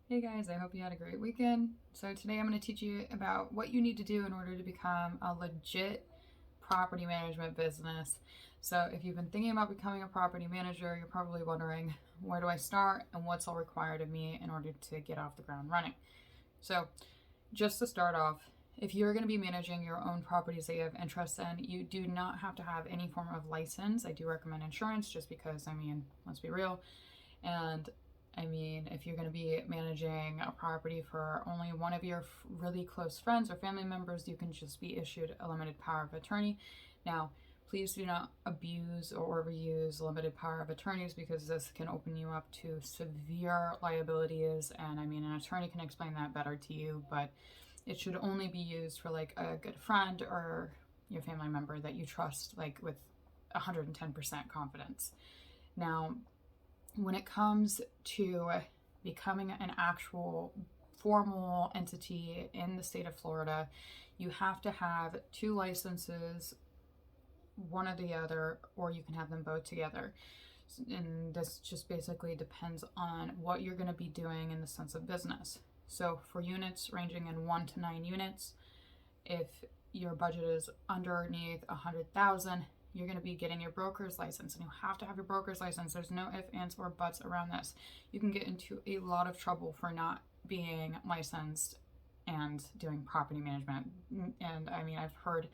Hey guys, I hope you had a great weekend. So today I'm going to teach you about what you need to do in order to become a legit property management business. So if you've been thinking about becoming a property manager, you're probably wondering, where do I start and what's all required of me in order to get off the ground running? So just to start off, if you're going to be managing your own properties that you have interest in, you do not have to have any form of license. I do recommend insurance just because, let's be real. And if you're going to be managing a property for only one of your really close friends or family members, you can just be issued a limited power of attorney. Now, please do not abuse or overuse limited power of attorneys because this can open you up to severe liabilities. And an attorney can explain that better to you, but it should only be used for like a good friend or your family member that you trust, like with 110% confidence. Now, when it comes to becoming an actual formal entity in the state of Florida, you have to have two licenses, one or the other, or you can have them both together. And this just basically depends on what you're going to be doing in the sense of business. So for units ranging in 1 to 9 units, if your budget is underneath 100,000, you're going to be getting your broker's license, and you have to have your broker's license. There's no ifs, ands, or buts around this. You can get into a lot of trouble for not being licensed and doing property management. And I've heard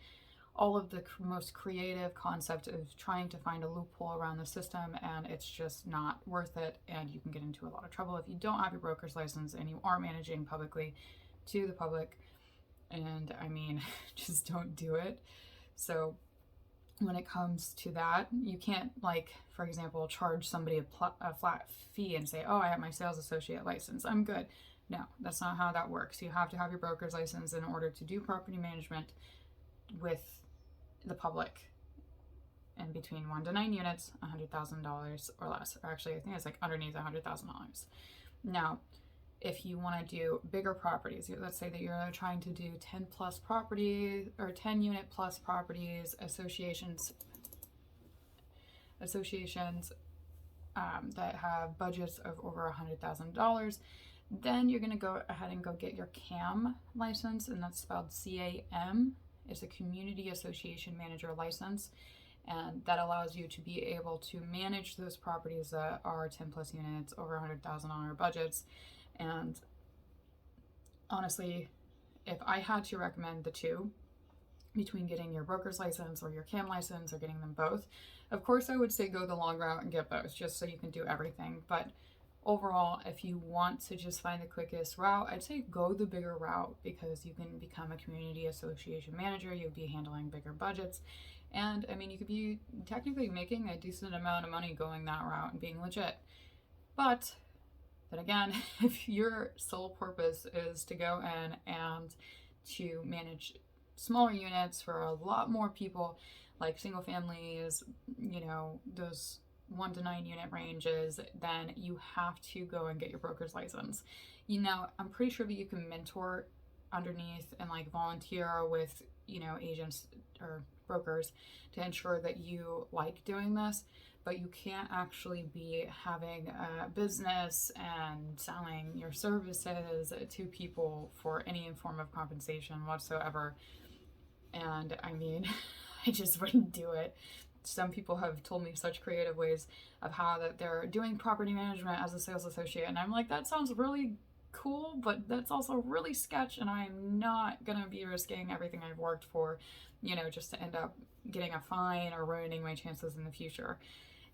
all of the most creative concept of trying to find a loophole around the system, and it's just not worth it. And you can get into a lot of trouble if you don't have your broker's license and you are managing publicly to the public. And just don't do it. So when it comes to that, you can't, like, for example, charge somebody a flat fee and say, oh, I have my sales associate license, I'm good. No, that's not how that works. You have to have your broker's license in order to do property management with the public. And between 1 to 9 units, $100,000 or less. Or actually, I think it's like underneath $100,000. Now, if you want to do bigger properties, let's say that you're trying to do 10 plus properties or 10 unit plus properties, associations that have budgets of over $100,000, then you're going to go ahead and go get your CAM license, and that's spelled CAM. It's a Community Association Manager license, and that allows you to be able to manage those properties that are 10 plus units, over $100,000 budgets. And honestly, if I had to recommend the two, between getting your broker's license or your CAM license or getting them both, of course I would say go the long route and get both, just so you can do everything. But overall, if you want to just find the quickest route, I'd say go the bigger route, because you can become a community association manager, you'll be handling bigger budgets, and you could be technically making a decent amount of money going that route and being legit. But then again, if your sole purpose is to go in and to manage smaller units for a lot more people, like single families, those 1 to 9 unit ranges, then you have to go and get your broker's license. I'm pretty sure that you can mentor underneath and like volunteer with, agents or brokers to ensure that you like doing this, but you can't actually be having a business and selling your services to people for any form of compensation whatsoever. And I just wouldn't do it. Some people have told me such creative ways of how that they're doing property management as a sales associate, and I'm like, that sounds really cool, but that's also really sketch, and I'm not gonna be risking everything I've worked for, just to end up getting a fine or ruining my chances in the future.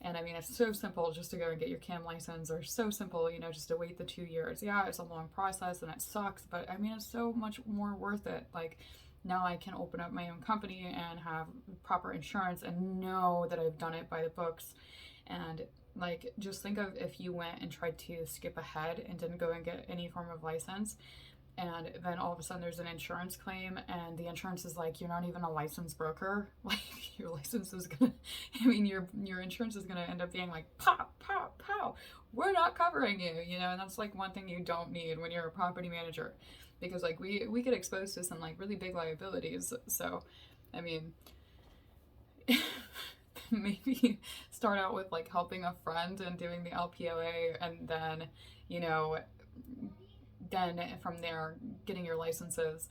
And it's so simple just to go and get your CAM license, or so simple, just to wait the 2 years. Yeah, it's a long process and it sucks, but it's so much more worth it. Like, now I can open up my own company and have proper insurance and know that I've done it by the books. And like, just think of if you went and tried to skip ahead and didn't go and get any form of license, and then all of a sudden there's an insurance claim, and the insurance is like, you're not even a licensed broker. Like, your license is gonna, your insurance is gonna end up being like, pop, pop, pow, we're not covering you, and that's like one thing you don't need when you're a property manager, because like we get exposed to some like really big liabilities. So maybe start out with like helping a friend and doing the LPOA, and then then from there getting your licenses.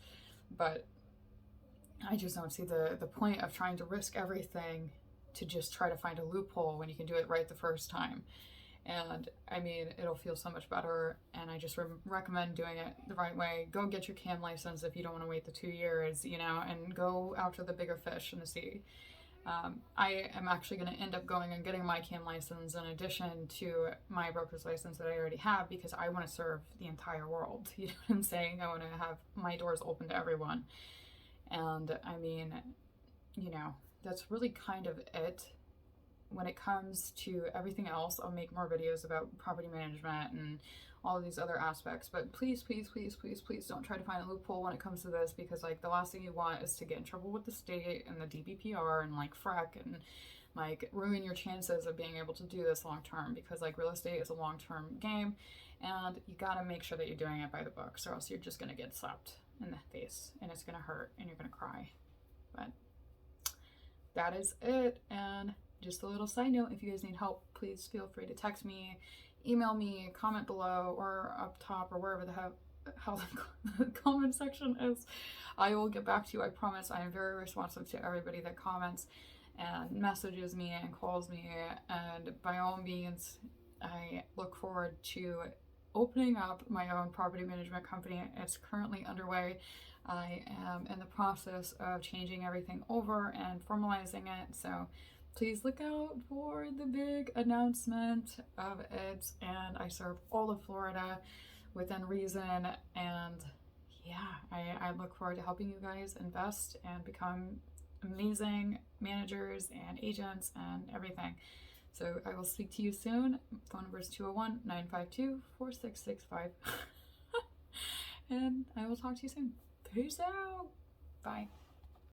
But I just don't see the point of trying to risk everything to just try to find a loophole when you can do it right the first time. And I mean, it'll feel so much better, and I just recommend doing it the right way. Go get your CAM license if you don't want to wait the 2 years, you know, and go after the bigger fish in the sea. I am actually going to end up going and getting my CAM license in addition to my broker's license that I already have, because I want to serve the entire world. You know what I'm saying? I want to have my doors open to everyone. And I mean, you know, that's really kind of it. When it comes to everything else, I'll make more videos about property management and all of these other aspects. But please, please, please, please, please don't try to find a loophole when it comes to this, because like the last thing you want is to get in trouble with the state and the DBPR and like FREC and like ruin your chances of being able to do this long term, because like real estate is a long term game, and you got to make sure that you're doing it by the books, or else you're just going to get slapped in the face and it's going to hurt and you're going to cry. But that is it. And just a little side note, if you guys need help, please feel free to text me, email me, comment below, or up top, or wherever the hell the comment section is. I will get back to you, I promise. I am very responsive to everybody that comments and messages me and calls me, and by all means, I look forward to opening up my own property management company. It's currently underway. I am in the process of changing everything over and formalizing it, so please look out for the big announcement of it. And I serve all of Florida within reason. And yeah, I look forward to helping you guys invest and become amazing managers and agents and everything. So I will speak to you soon. Phone number is 201-952-4665. And I will talk to you soon. Peace out. Bye.